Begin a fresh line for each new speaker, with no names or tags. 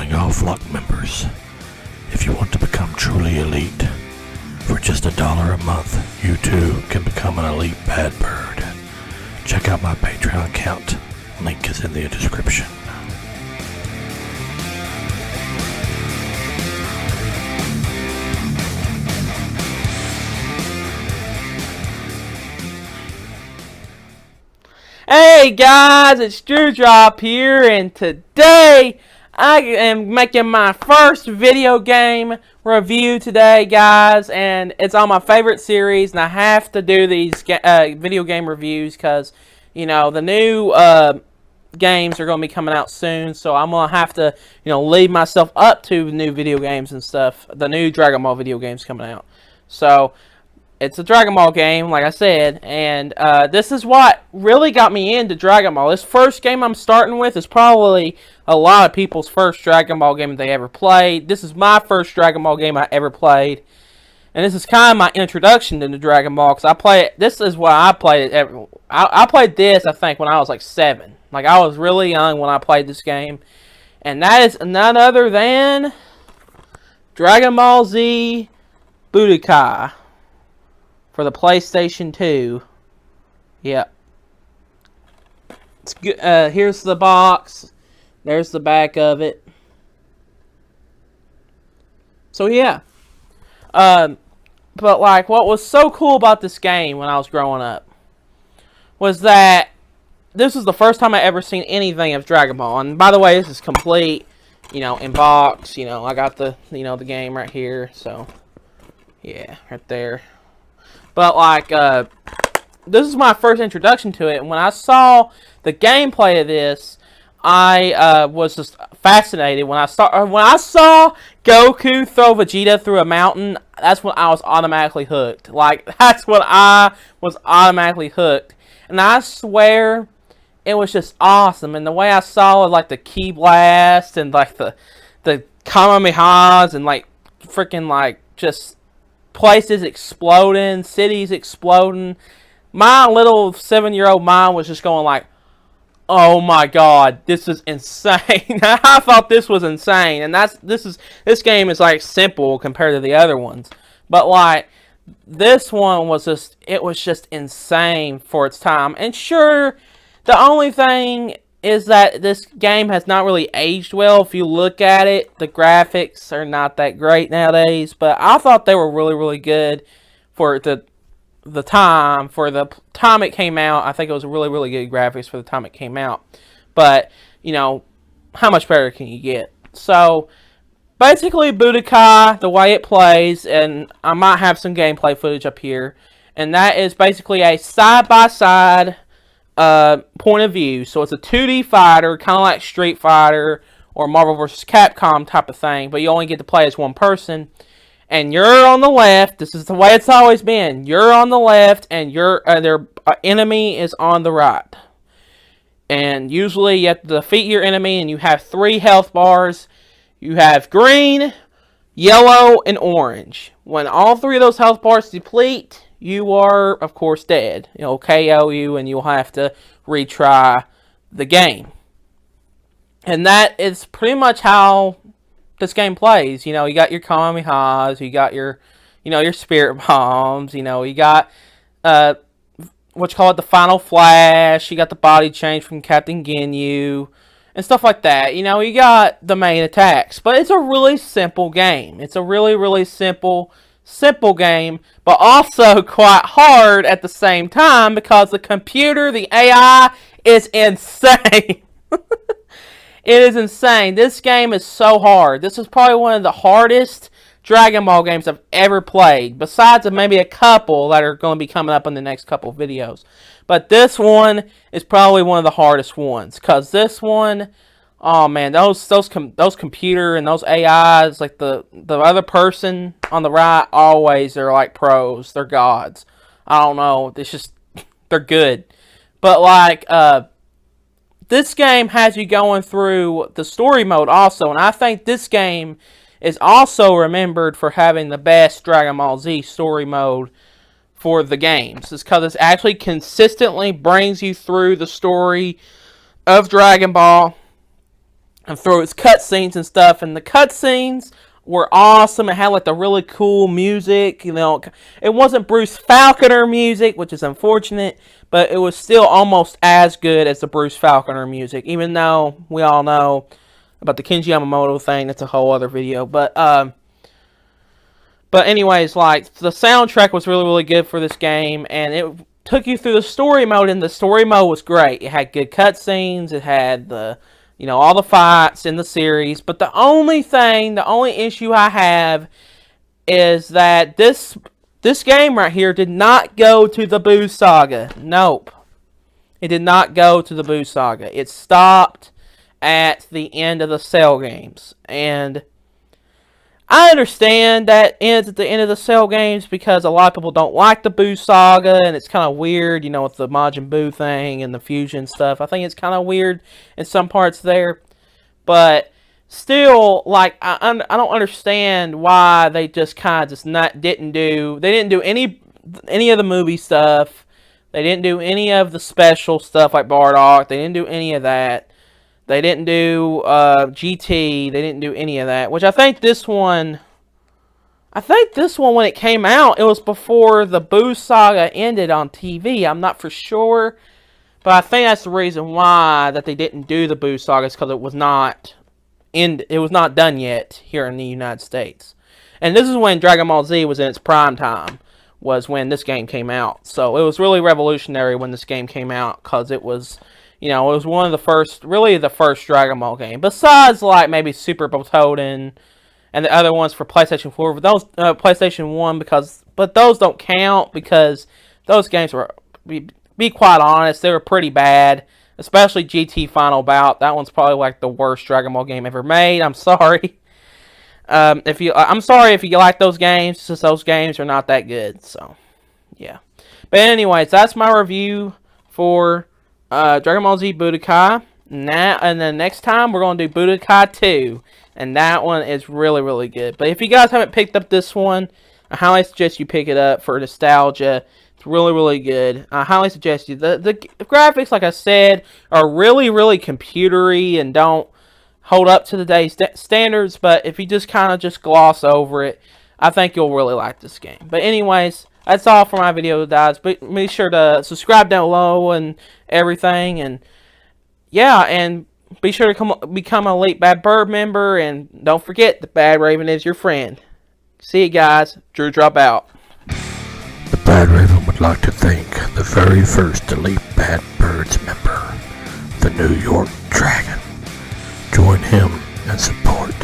telling all flock members, if you want to become truly elite, for just $1 a month, you too can become an elite bad bird. Check out my Patreon account. Link is in the description.
Hey guys, it's Drewdrop here, and today I am making my first video game review today, guys, and it's on my favorite series, and I have to do these video game reviews because, you know, the new games are going to be coming out soon, so I'm going to have to, you know, lead myself up to new video games and stuff, the new Dragon Ball video games coming out. So it's a Dragon Ball game, like I said, and this is what really got me into Dragon Ball. This first game I'm starting with is probably a lot of people's first Dragon Ball game they ever played. This is my first Dragon Ball game I ever played, and this is kind of my introduction to Dragon Ball, because this is what I played it. I played this, I think, when I was like 7. Like, I was really young when I played this game, and that is none other than Dragon Ball Z Budokai for the PlayStation 2. Yep. It's good. Here's the box. There's the back of it. So yeah. But like, what was so cool about this game when I was growing up was that this was the first time I ever seen anything of Dragon Ball. And by the way, this is complete, you know, in box. You know, I got the, you know, the game right here. So yeah, right there. But, like, this is my first introduction to it, and when I saw the gameplay of this, I was just fascinated. When I saw Goku throw Vegeta through a mountain, that's when I was automatically hooked. Like, that's when I was automatically hooked. And I swear, it was just awesome. And the way I saw it, like, the Ki Blast, and, like, the Kamehamehas, and, like, freaking, like, just places exploding, cities exploding. My little 7-year-old mind was just going like, oh my god, this is insane. I thought this was insane. And this game is like simple compared to the other ones. But like, this one was just insane for its time. And sure, the only thing is that this game has not really aged well. If you look at it, the graphics are not that great nowadays, but I thought they were really, really good for the time. For the time it came out, I think it was really, really good graphics for the time it came out. But, you know, how much better can you get? So, basically, Budokai, the way it plays, and I might have some gameplay footage up here, and that is basically a side-by-side point of view. So it's a 2D fighter, kind of like Street Fighter or Marvel vs. Capcom type of thing, but you only get to play as one person. And you're on the left. This is the way it's always been. You're on the left, and their enemy is on the right. And usually you have to defeat your enemy, and you have 3 health bars. You have green, yellow, and orange. When all 3 of those health bars deplete, you are, of course, dead. It'll KO you, and you'll have to retry the game. And that is pretty much how this game plays. You know, you got your Kamehamehas, you got your, you know, your Spirit Bombs, you know, you got, what you call it, the Final Flash, you got the body change from Captain Ginyu, and stuff like that. You know, you got the main attacks. But it's a really simple game. It's a really, really simple game, but also quite hard at the same time because the computer, the AI, is insane. It is insane. This game is so hard. This is probably one of the hardest Dragon Ball games I've ever played, besides maybe a couple that are going to be coming up in the next couple of videos. But this one is probably one of the hardest ones, because this one, oh man, those computer and those AIs, like the other person on the right, always they're like pros, they're gods. I don't know, it's just, they're good. But like, this game has you going through the story mode also, and I think this game is also remembered for having the best Dragon Ball Z story mode for the games. It's because it actually consistently brings you through the story of Dragon Ball. and through its cutscenes and stuff. And the cutscenes were awesome. It had like the really cool music. You know, it wasn't Bruce Falconer music, which is unfortunate, but it was still almost as good as the Bruce Falconer music. Even though we all know about the Kenji Yamamoto thing, that's a whole other video. But anyways, like the soundtrack was really, really good for this game, and it took you through the story mode, and the story mode was great. It had good cutscenes. It had all the fights in the series. But the only issue I have is that this game right here did not go to the Boo Saga. Nope. It did not go to the Boo Saga. It stopped at the end of the Cell games. And I understand that ends at the end of the Cell games because a lot of people don't like the Boo Saga, and it's kind of weird, with the Majin Buu thing and the fusion stuff. I think it's kind of weird in some parts there, but still, like, I don't understand why they just kind of didn't do any of the movie stuff. They didn't do any of the special stuff like Bardock. They didn't do any of that. They didn't do GT. They didn't do any of that. Which I think this one, when it came out, it was before the Boo Saga ended on TV. I'm not for sure, but I think that's the reason why that they didn't do the Boo Saga, is because it was not done yet here in the United States. And this is when Dragon Ball Z was in its prime time, was when this game came out. So it was really revolutionary when this game came out, because it was, it was one of the first Dragon Ball game. Besides, like, maybe Super Butoden and the other ones for PlayStation 4, but those, PlayStation 1, but those don't count, because those games were, be quite honest, they were pretty bad. Especially GT Final Bout. That one's probably like the worst Dragon Ball game ever made. I'm sorry. I'm sorry if you like those games, since those games are not that good. So, yeah. But anyways, that's my review for Dragon Ball Z Budokai. And then next time we're going to do Budokai 2. And that one is really, really good. But if you guys haven't picked up this one, I highly suggest you pick it up for nostalgia. It's really, really good. I highly suggest you. The graphics, like I said, are really, really computery and don't hold up to today's standards. But if you just kind of just gloss over it, I think you'll really like this game. But anyways, that's all for my video, guys. But make sure to subscribe down below and everything. And yeah, and be sure to become an Elite Bad Bird member. And don't forget, the Badraven is your friend. See you guys. Drewdrop out.
The Badraven would like to thank the very first Elite Bad Birds member, the New York Dragon. Join him and support